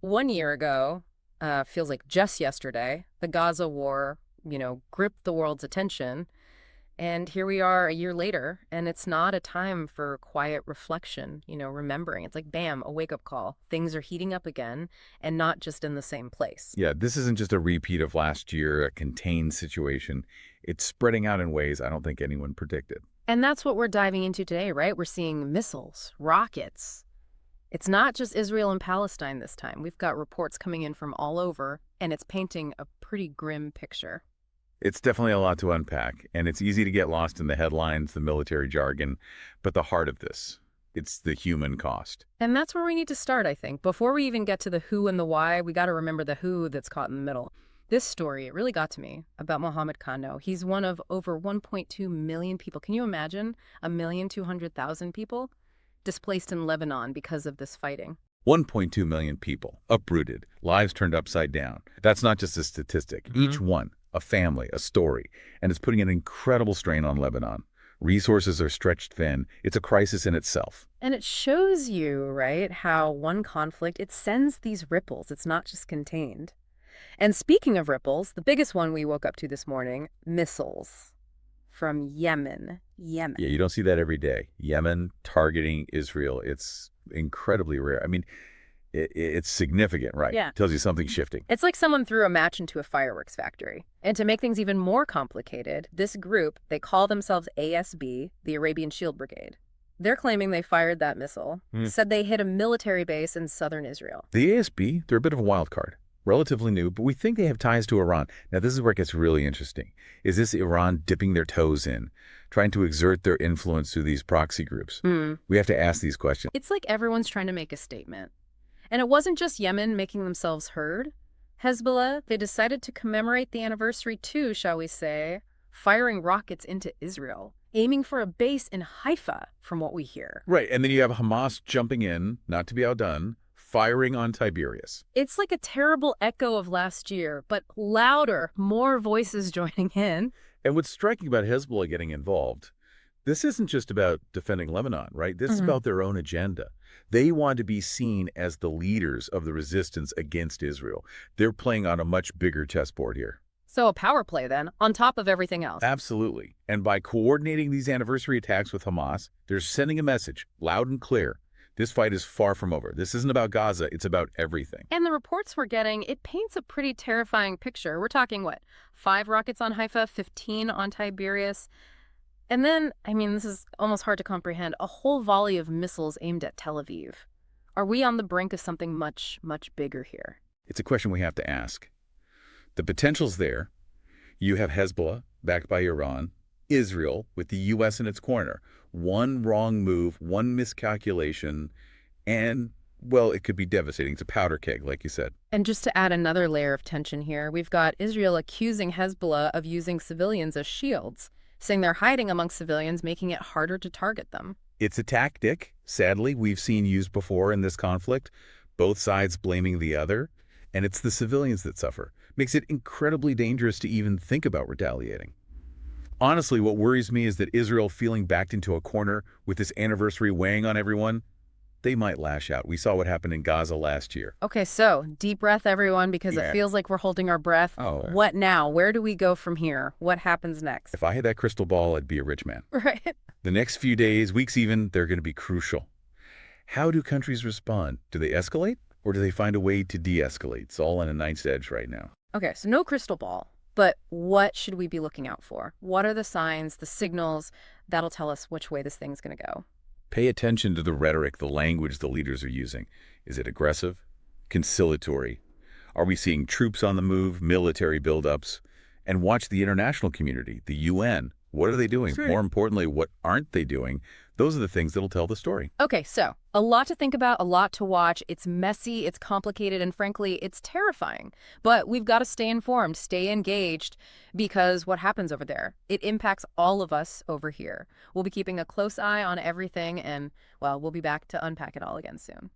1 year ago, feels like just yesterday, the Gaza War, gripped the world's attention. And here we are a year later, and it's not a time for quiet reflection, remembering. It's like, bam, a wake-up call. Things are heating up again, and not just in the same place. Yeah, this isn't just a repeat of last year, a contained situation. It's spreading out in ways I don't think anyone predicted. And that's what we're diving into today, right? We're seeing missiles, rockets. It's not just Israel and Palestine this time. We've got reports coming in from all over, and it's painting a pretty grim picture. It's definitely a lot to unpack, and it's easy to get lost in the headlines, the military jargon, but the heart of this, it's the human cost. And that's where we need to start, I think. Before we even get to the who and the why, we got to remember the who that's caught in the middle. This story, it really got to me about Mohammed Kano. He's one of over 1.2 million people. Can you imagine 1,200,000 people displaced in Lebanon because of this fighting? 1.2 million people, uprooted, lives turned upside down. That's not just a statistic. Each one, a family, a story, and it's putting an incredible strain on Lebanon. Resources are stretched thin. It's a crisis in itself. And it shows you, right, how one conflict, it sends these ripples. It's not just contained. And speaking of ripples, the biggest one we woke up to this morning, missiles from Yemen. Yeah, you don't see that every day. Yemen targeting Israel. It's incredibly rare. I mean, it's significant, right? Yeah. Tells you something's shifting. It's like someone threw a match into a fireworks factory. And to make things even more complicated, this group, they call themselves ASB, the Arabian Shield Brigade. They're claiming they fired that missile, said they hit a military base in southern Israel. The ASB, they're a bit of a wild card. Relatively new, but we think they have ties to Iran. Now, this is where it gets really interesting. Is this Iran dipping their toes in, trying to exert their influence through these proxy groups? We have to ask these questions. It's like everyone's trying to make a statement. And it wasn't just Yemen making themselves heard. Hezbollah, they decided to commemorate the anniversary too, shall we say, firing rockets into Israel, aiming for a base in Haifa, from what we hear. Right, and then you have Hamas jumping in, not to be outdone, firing on Tiberius. It's like a terrible echo of last year, but louder, more voices joining in. And what's striking about Hezbollah getting involved, this isn't just about defending Lebanon, right? This is about their own agenda. They want to be seen as the leaders of the resistance against Israel. They're playing on a much bigger chessboard here. So a power play then, on top of everything else. Absolutely. And by coordinating these anniversary attacks with Hamas, they're sending a message, loud and clear. This fight is far from over. This isn't about Gaza. It's about everything. And the reports we're getting, it paints a pretty terrifying picture. We're talking, what, 5 rockets on Haifa, 15 on Tiberius. And then, this is almost hard to comprehend, a whole volley of missiles aimed at Tel Aviv. Are we on the brink of something much, much bigger here? It's a question we have to ask. The potential's there. You have Hezbollah, backed by Iran, Israel, with the U.S. in its corner. One wrong move, one miscalculation, and, well, it could be devastating. It's a powder keg, like you said. And just to add another layer of tension here, we've got Israel accusing Hezbollah of using civilians as shields, saying they're hiding among civilians, making it harder to target them. It's a tactic, sadly, we've seen used before in this conflict, both sides blaming the other, and it's the civilians that suffer. Makes it incredibly dangerous to even think about retaliating. Honestly, what worries me is that Israel feeling backed into a corner with this anniversary weighing on everyone, they might lash out. We saw what happened in Gaza last year. Okay, so deep breath, everyone, because it feels like we're holding our breath. What now? Where do we go from here? What happens next? If I had that crystal ball, I'd be a rich man. Right. The next few days, weeks even, they're going to be crucial. How do countries respond? Do they escalate or do they find a way to de-escalate? It's all on a knife's edge right now. Okay, so no crystal ball. But what should we be looking out for? What are the signs, the signals that'll tell us which way this thing's going to go? Pay attention to the rhetoric, the language the leaders are using. Is it aggressive? Conciliatory? Are we seeing troops on the move, military buildups? And watch the international community, the UN. What are they doing? Sure. More importantly, what aren't they doing? Those are the things that'll tell the story. Okay, so a lot to think about, a lot to watch. It's messy, it's complicated, and frankly, it's terrifying. But we've got to stay informed, stay engaged, because what happens over there, it impacts all of us over here. We'll be keeping a close eye on everything, and, well, we'll be back to unpack it all again soon.